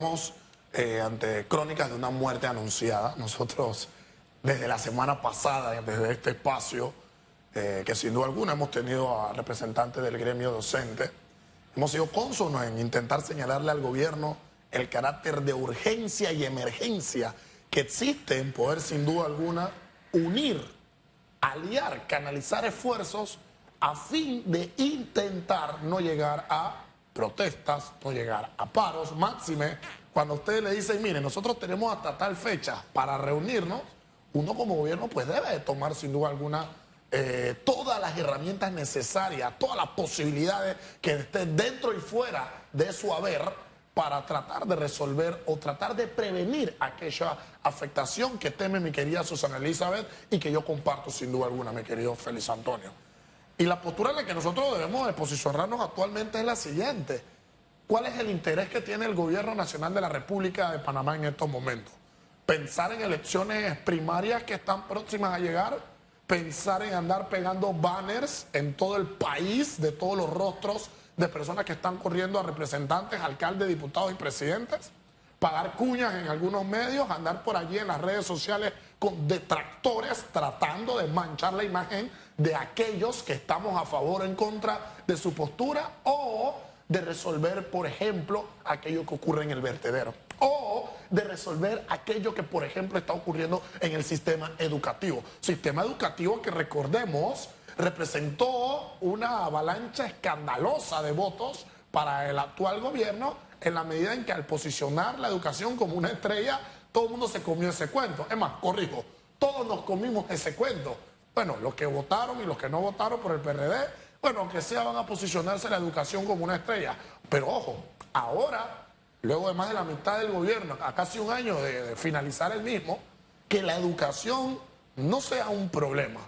Estamos ante crónicas de una muerte anunciada. Nosotros, desde la semana pasada, desde este espacio, que sin duda alguna hemos tenido a representantes del gremio docente, hemos sido cónsonos en intentar señalarle al gobierno el carácter de urgencia y emergencia que existe en poder, sin duda alguna, unir, aliar, canalizar esfuerzos a fin de intentar no llegar a protestas, no llegar a paros, máxime cuando ustedes le dicen, mire, nosotros tenemos hasta tal fecha para reunirnos, uno como gobierno pues debe de tomar sin duda alguna todas las herramientas necesarias, todas las posibilidades que estén dentro y fuera de su haber para tratar de resolver o tratar de prevenir aquella afectación que teme mi querida Susana Elizabeth y que yo comparto sin duda alguna, mi querido Félix Antonio. Y la postura en la que nosotros debemos de posicionarnos actualmente es la siguiente. ¿Cuál es el interés que tiene el gobierno nacional de la República de Panamá en estos momentos? ¿Pensar en elecciones primarias que están próximas a llegar? ¿Pensar en andar pegando banners en todo el país de todos los rostros de personas que están corriendo a representantes, alcaldes, diputados y presidentes? ¿Pagar cuñas en algunos medios? ¿Andar por allí en las redes sociales con detractores tratando de manchar la imagen de aquellos que estamos a favor o en contra de su postura? ¿O de resolver, por ejemplo, aquello que ocurre en el vertedero? ¿O de resolver aquello que, por ejemplo, está ocurriendo en el sistema educativo? Sistema educativo que, recordemos, representó una avalancha escandalosa de votos para el actual gobierno, en la medida en que al posicionar la educación como una estrella, todo el mundo se comió ese cuento. Es más, corrijo, todos nos comimos ese cuento. Bueno, los que votaron y los que no votaron por el PRD, bueno, aunque sea van a posicionarse la educación como una estrella. Pero ojo, ahora, luego de más de la mitad del gobierno, a casi un año de finalizar el mismo, que la educación no sea un problema,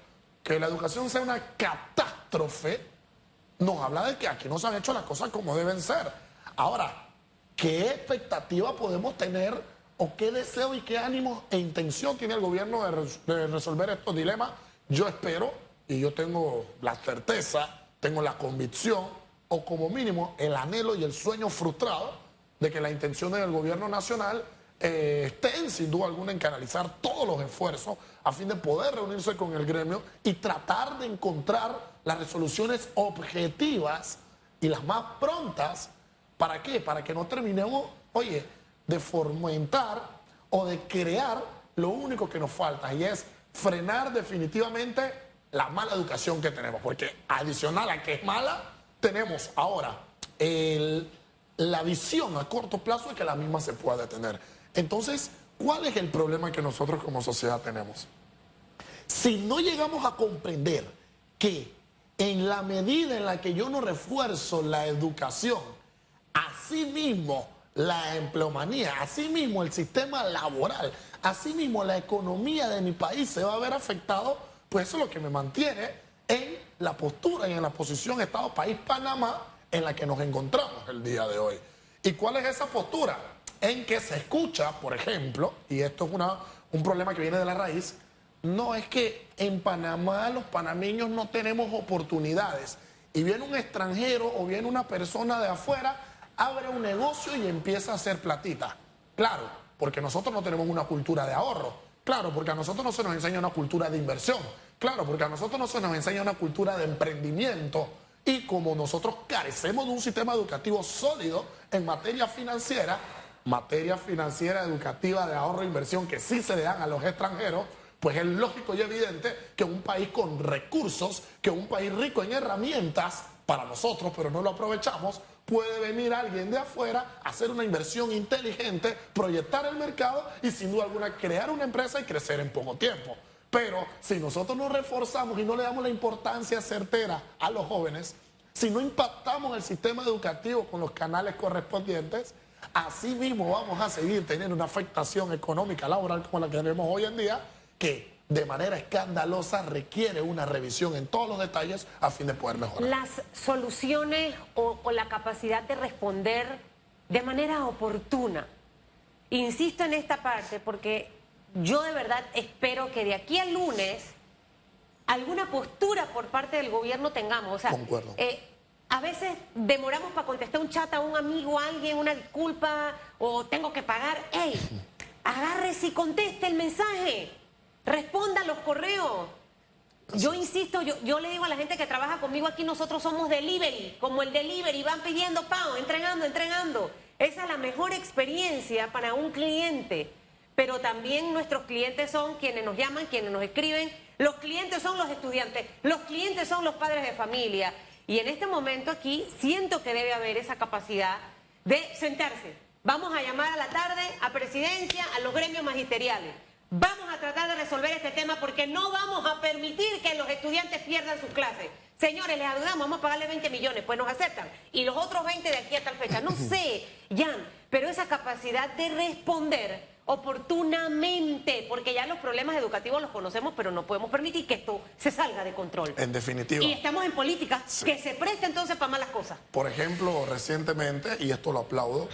que la educación sea una catástrofe, nos habla de que aquí no se han hecho las cosas como deben ser. Ahora, ¿qué expectativa podemos tener o qué deseo y qué ánimo e intención tiene el gobierno de resolver estos dilemas? Yo espero, y yo tengo la certeza, tengo la convicción, o como mínimo el anhelo y el sueño frustrado de que la intención del gobierno nacional estén sin duda alguna en canalizar todos los esfuerzos a fin de poder reunirse con el gremio y tratar de encontrar las resoluciones objetivas y las más prontas. ¿Para qué? Para que no terminemos, oye, de fomentar o de crear lo único que nos falta, y es frenar definitivamente la mala educación que tenemos. Porque adicional a que es mala, tenemos ahora la visión a corto plazo de que la misma se pueda detener. Entonces, ¿cuál es el problema que nosotros como sociedad tenemos? Si no llegamos a comprender que en la medida en la que yo no refuerzo la educación, asimismo la empleomanía, asimismo el sistema laboral, asimismo la economía de mi país se va a ver afectado, pues eso es lo que me mantiene en la postura y en la posición Estado-País Panamá en la que nos encontramos el día de hoy. ¿Y cuál es esa postura? En que se escucha, por ejemplo, y esto es un problema que viene de la raíz, no es que en Panamá los panameños no tenemos oportunidades y viene un extranjero o viene una persona de afuera, abre un negocio y empieza a hacer platita. Claro, porque nosotros no tenemos una cultura de ahorro. Claro, porque a nosotros no se nos enseña una cultura de inversión. Claro, porque a nosotros no se nos enseña una cultura de emprendimiento. Y como nosotros carecemos de un sistema educativo sólido en materia financiera educativa de ahorro e inversión que sí se le dan a los extranjeros, pues es lógico y evidente que un país con recursos, que un país rico en herramientas para nosotros, pero no lo aprovechamos, puede venir alguien de afuera a hacer una inversión inteligente, proyectar el mercado y sin duda alguna crear una empresa y crecer en poco tiempo. Pero si nosotros no reforzamos y no le damos la importancia certera a los jóvenes, si no impactamos el sistema educativo con los canales correspondientes, así mismo vamos a seguir teniendo una afectación económica laboral como la que tenemos hoy en día, que de manera escandalosa requiere una revisión en todos los detalles a fin de poder mejorar. Las soluciones o la capacidad de responder de manera oportuna. Insisto en esta parte porque yo de verdad espero que de aquí al lunes alguna postura por parte del gobierno tengamos. O sea, concuerdo. a veces demoramos para contestar un chat a un amigo, a alguien, una disculpa, o tengo que pagar. ¡Ey! Agárrese y conteste el mensaje. Responda los correos. Yo insisto, yo le digo a la gente que trabaja conmigo aquí, nosotros somos delivery, como el delivery, van pidiendo pago, entregando. Esa es la mejor experiencia para un cliente. Pero también nuestros clientes son quienes nos llaman, quienes nos escriben. Los clientes son los estudiantes, los clientes son los padres de familia. Y en este momento aquí siento que debe haber esa capacidad de sentarse. Vamos a llamar a la tarde a presidencia, a los gremios magisteriales. Vamos a tratar de resolver este tema porque no vamos a permitir que los estudiantes pierdan sus clases. Señores, les ayudamos, vamos a pagarle 20 millones, pues nos aceptan. Y los otros 20 de aquí a tal fecha. No sé, Jan, pero esa capacidad de responder oportunamente, porque ya los problemas educativos los conocemos, pero no podemos permitir que esto se salga de control. En definitiva. Y estamos en política, sí, que se presta entonces para malas cosas. Por ejemplo, recientemente, y esto lo aplaudo,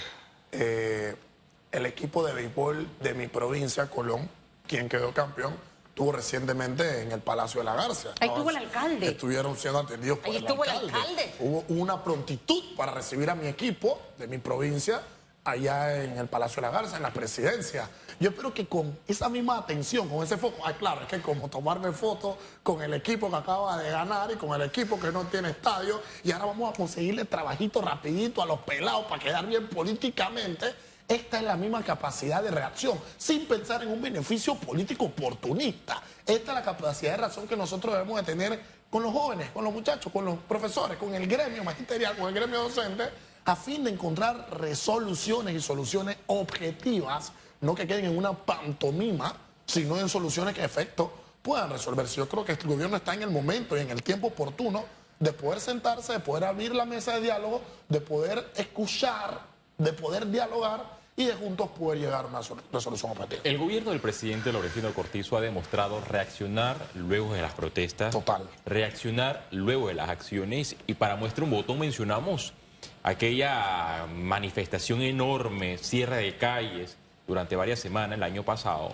el equipo de béisbol de mi provincia, Colón, quien quedó campeón, estuvo recientemente en el Palacio de la Garza. Ahí estuvo el alcalde. Estuvieron siendo atendidos por Ahí estuvo el alcalde. Hubo una prontitud para recibir a mi equipo de mi provincia allá en el Palacio de la Garza, en la presidencia. Yo espero que con esa misma atención, con ese foco, claro, es que como tomarme fotos con el equipo que acaba de ganar y con el equipo que no tiene estadio, y ahora vamos a conseguirle trabajito rapidito a los pelados para quedar bien políticamente. Esta es la misma capacidad de reacción, sin pensar en un beneficio político oportunista. Esta es la capacidad de reacción que nosotros debemos de tener con los jóvenes, con los muchachos, con los profesores, con el gremio magisterial, con el gremio docente, a fin de encontrar resoluciones y soluciones objetivas, no que queden en una pantomima, sino en soluciones que, en efecto, puedan resolverse. Yo creo que el gobierno está en el momento y en el tiempo oportuno de poder sentarse, de poder abrir la mesa de diálogo, de poder escuchar, de poder dialogar y de juntos poder llegar a una resolución objetiva. El gobierno del presidente Laurentino Cortizo ha demostrado reaccionar luego de las protestas. Total. Reaccionar luego de las acciones, y para muestra un botón mencionamos aquella manifestación enorme, cierre de calles durante varias semanas el año pasado,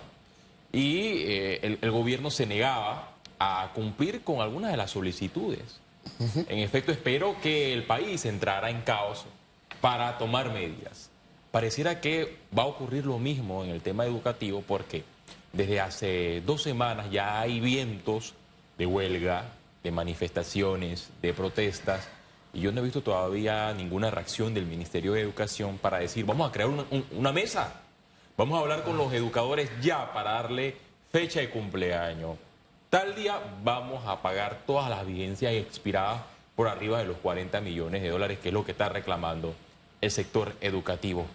y el gobierno se negaba a cumplir con algunas de las solicitudes. En efecto, espero que el país entrara en caos para tomar medidas. Pareciera que va a ocurrir lo mismo en el tema educativo, porque desde hace 2 semanas ya hay vientos de huelga, de manifestaciones, de protestas, y yo no he visto todavía ninguna reacción del Ministerio de Educación para decir, vamos a crear una mesa, vamos a hablar con los educadores ya para darle fecha de cumpleaños. Tal día vamos a pagar todas las vigencias expiradas por arriba de los 40 millones de dólares, que es lo que está reclamando el sector educativo.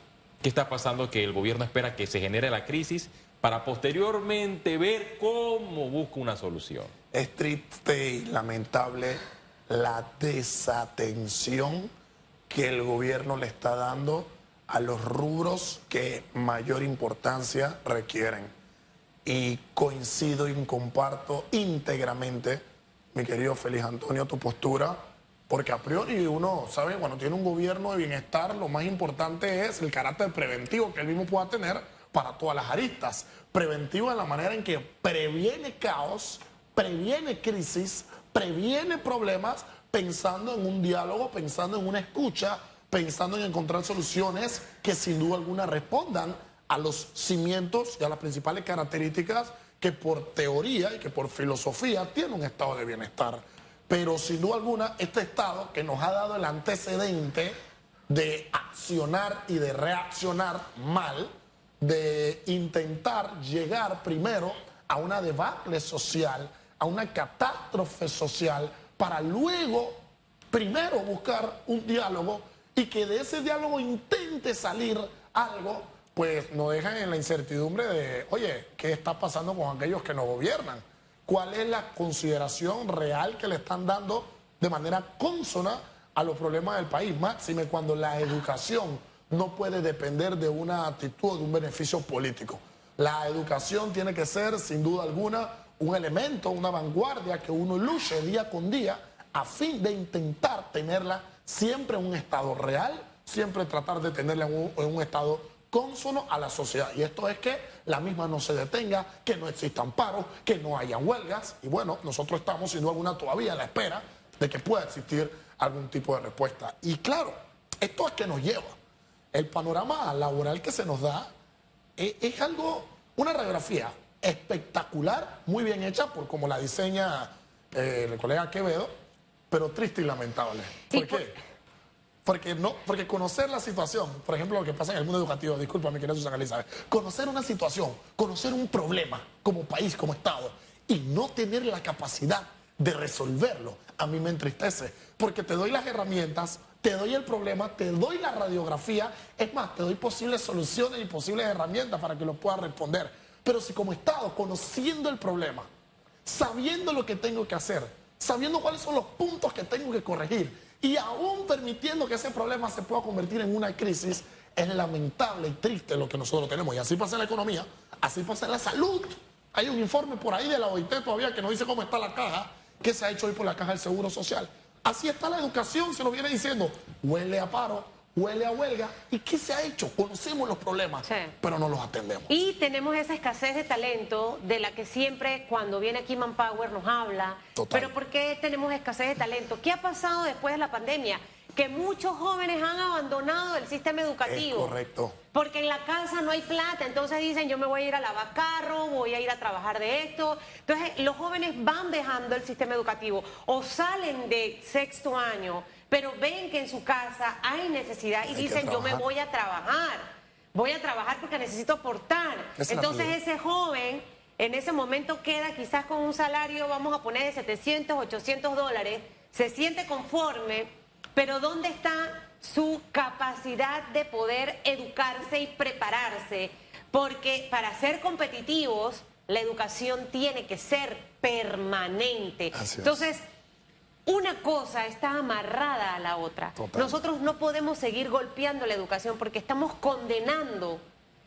¿Qué está pasando? Que el gobierno espera que se genere la crisis para posteriormente ver cómo busca una solución. Es triste y lamentable la desatención que el gobierno le está dando a los rubros que mayor importancia requieren. Y coincido y comparto íntegramente, mi querido Félix Antonio, tu postura, porque a priori uno sabe, cuando tiene un gobierno de bienestar, lo más importante es el carácter preventivo que él mismo pueda tener para todas las aristas. Preventivo en la manera en que previene caos, previene crisis, previene problemas, pensando en un diálogo, pensando en una escucha, pensando en encontrar soluciones que sin duda alguna respondan a los cimientos y a las principales características que por teoría y que por filosofía tiene un estado de bienestar. Pero sin duda alguna, este estado que nos ha dado el antecedente de accionar y de reaccionar mal, de intentar llegar primero a una debacle social, a una catástrofe social, para luego primero buscar un diálogo y que de ese diálogo intente salir algo, pues nos dejan en la incertidumbre de, oye, ¿qué está pasando con aquellos que nos gobiernan? ¿Cuál es la consideración real que le están dando de manera consona a los problemas del país? Máxime cuando la educación no puede depender de una actitud, de un beneficio político. La educación tiene que ser, sin duda alguna, un elemento, una vanguardia que uno luche día con día a fin de intentar tenerla siempre en un estado real, siempre tratar de tenerla en un estado cónsono a la sociedad. Y esto es que la misma no se detenga, que no existan paros, que no hayan huelgas. Y bueno, nosotros estamos sin duda alguna todavía a la espera de que pueda existir algún tipo de respuesta. Y claro, ¿esto a qué nos lleva? El panorama laboral que se nos da es algo, una radiografía espectacular, muy bien hecha por como la diseña el colega Quevedo, pero triste y lamentable. ¿Por qué? Porque conocer la situación, por ejemplo, lo que pasa en el mundo educativo, discúlpame, querida Susana Elizabeth, conocer una situación, conocer un problema como país, como Estado, y no tener la capacidad de resolverlo, a mí me entristece, porque te doy las herramientas, te doy el problema, te doy la radiografía, es más, te doy posibles soluciones y posibles herramientas para que lo puedas responder. Pero si como Estado, conociendo el problema, sabiendo lo que tengo que hacer, sabiendo cuáles son los puntos que tengo que corregir y aún permitiendo que ese problema se pueda convertir en una crisis, es lamentable y triste lo que nosotros tenemos. Y así pasa en la economía, así pasa en la salud. Hay un informe por ahí de la OIT todavía que nos dice cómo está la caja, que se ha hecho hoy por la caja del Seguro Social. Así está la educación, se nos viene diciendo, huele a paro, huele a huelga. ¿Y qué se ha hecho? Conocemos los problemas, sí, pero no los atendemos. Y tenemos esa escasez de talento de la que siempre cuando viene aquí Manpower nos habla. Total. Pero ¿por qué tenemos escasez de talento? ¿Qué ha pasado después de la pandemia? Que muchos jóvenes han abandonado el sistema educativo. Es correcto. Porque en la casa no hay plata, entonces dicen yo me voy a ir a lavar carro, voy a ir a trabajar de esto. Entonces los jóvenes van dejando el sistema educativo o salen de sexto año, pero ven que en su casa hay necesidad y dicen yo me voy a trabajar porque necesito aportar. Entonces ese joven en ese momento queda quizás con un salario, vamos a poner de 700, 800 dólares, se siente conforme. Pero ¿dónde está su capacidad de poder educarse y prepararse? Porque para ser competitivos, la educación tiene que ser permanente. Entonces, una cosa está amarrada a la otra. Total. Nosotros no podemos seguir golpeando la educación porque estamos condenando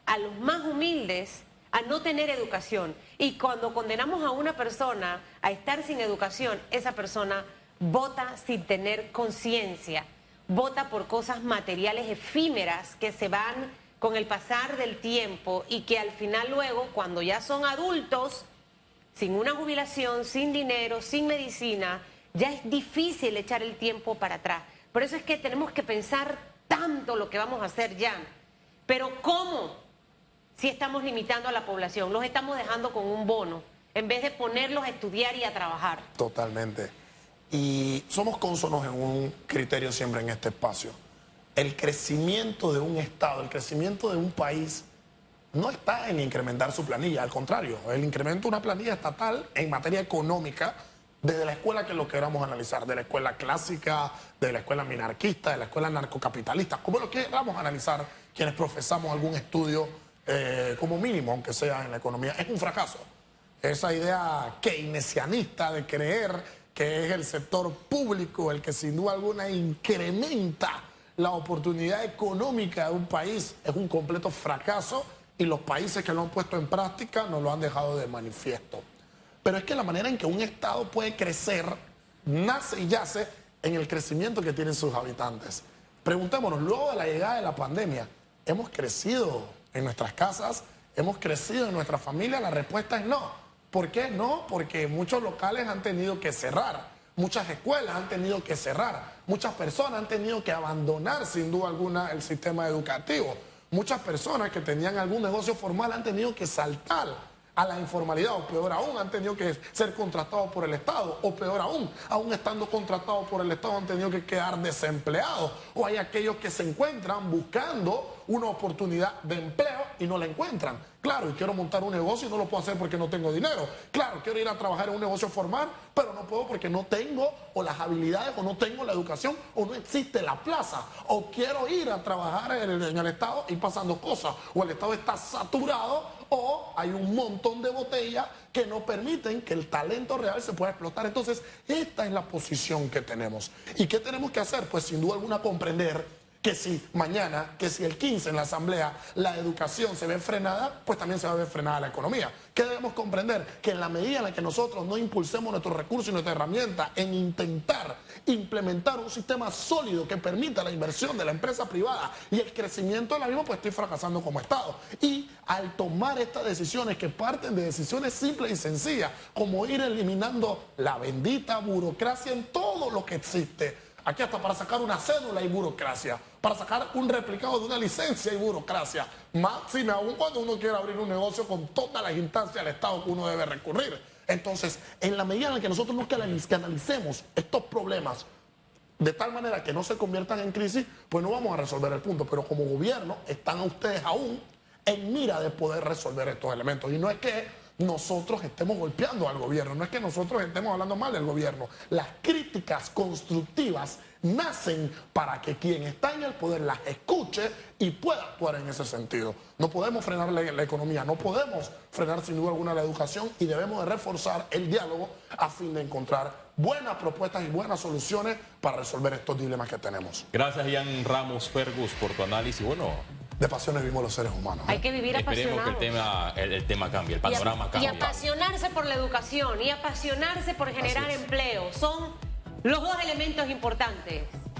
a los más humildes a no tener educación. Y cuando condenamos a una persona a estar sin educación, esa persona vota sin tener conciencia, vota por cosas materiales efímeras que se van con el pasar del tiempo y que al final luego, cuando ya son adultos, sin una jubilación, sin dinero, sin medicina, ya es difícil echar el tiempo para atrás. Por eso es que tenemos que pensar tanto lo que vamos a hacer ya. Pero ¿cómo? Si estamos limitando a la población, los estamos dejando con un bono, en vez de ponerlos a estudiar y a trabajar. Totalmente. Y somos cónsonos en un criterio siempre en este espacio. El crecimiento de un Estado, el crecimiento de un país, no está en incrementar su planilla, al contrario, el incremento de una planilla estatal en materia económica, desde la escuela que lo queramos analizar, de la escuela clásica, de la escuela minarquista, de la escuela narcocapitalista, como lo queramos analizar quienes profesamos algún estudio como mínimo, aunque sea en la economía, es un fracaso. Esa idea keynesianista de creer que es el sector público el que sin duda alguna incrementa la oportunidad económica de un país, es un completo fracaso y los países que lo han puesto en práctica nos lo han dejado de manifiesto. Pero es que la manera en que un Estado puede crecer nace y yace en el crecimiento que tienen sus habitantes. Preguntémonos, luego de la llegada de la pandemia, ¿hemos crecido en nuestras casas? ¿Hemos crecido en nuestra familia? La respuesta es no. ¿Por qué no? Porque muchos locales han tenido que cerrar, muchas escuelas han tenido que cerrar, muchas personas han tenido que abandonar sin duda alguna el sistema educativo. Muchas personas que tenían algún negocio formal han tenido que saltar a la informalidad, o peor aún, han tenido que ser contratados por el Estado, o peor aún estando contratados por el Estado han tenido que quedar desempleados, o hay aquellos que se encuentran buscando una oportunidad de empleo y no la encuentran. Claro, y quiero montar un negocio y no lo puedo hacer porque no tengo dinero. Claro, quiero ir a trabajar en un negocio formal, pero no puedo porque no tengo o las habilidades, o no tengo la educación, o no existe la plaza. O quiero ir a trabajar en el Estado y pasando cosas, o el Estado está saturado, o hay un montón de botellas que no permiten que el talento real se pueda explotar. Entonces, esta es la posición que tenemos. ¿Y qué tenemos que hacer? Pues sin duda alguna comprender que si mañana, que si el 15 en la Asamblea la educación se ve frenada, pues también se va a ver frenada la economía. ¿Qué debemos comprender? Que en la medida en la que nosotros no impulsemos nuestros recursos y nuestra herramienta en intentar implementar un sistema sólido que permita la inversión de la empresa privada y el crecimiento de la misma, pues estoy fracasando como Estado. Y al tomar estas decisiones que parten de decisiones simples y sencillas, como ir eliminando la bendita burocracia en todo lo que existe, Aquí hasta para sacar una cédula hay burocracia, para sacar un replicado de una licencia hay burocracia. Máxime aún cuando uno quiere abrir un negocio con todas las instancias del Estado que uno debe recurrir. Entonces, en la medida en que nosotros no analicemos estos problemas de tal manera que no se conviertan en crisis, pues no vamos a resolver el punto. Pero como gobierno están ustedes aún en mira de poder resolver estos elementos. Y no es que nosotros estemos golpeando al gobierno, no es que nosotros estemos hablando mal del gobierno. Las críticas constructivas nacen para que quien está en el poder las escuche y pueda actuar en ese sentido. No podemos frenar la economía, no podemos frenar sin duda alguna la educación y debemos de reforzar el diálogo a fin de encontrar buenas propuestas y buenas soluciones para resolver estos dilemas que tenemos. Gracias, Ian Ramos Fergus, por tu análisis. Bueno, de pasiones vivimos los seres humanos. Hay que vivir apasionados. Esperemos que el tema cambie, el panorama cambie. Y apasionarse por la educación y apasionarse por generar empleo. Son los dos elementos importantes.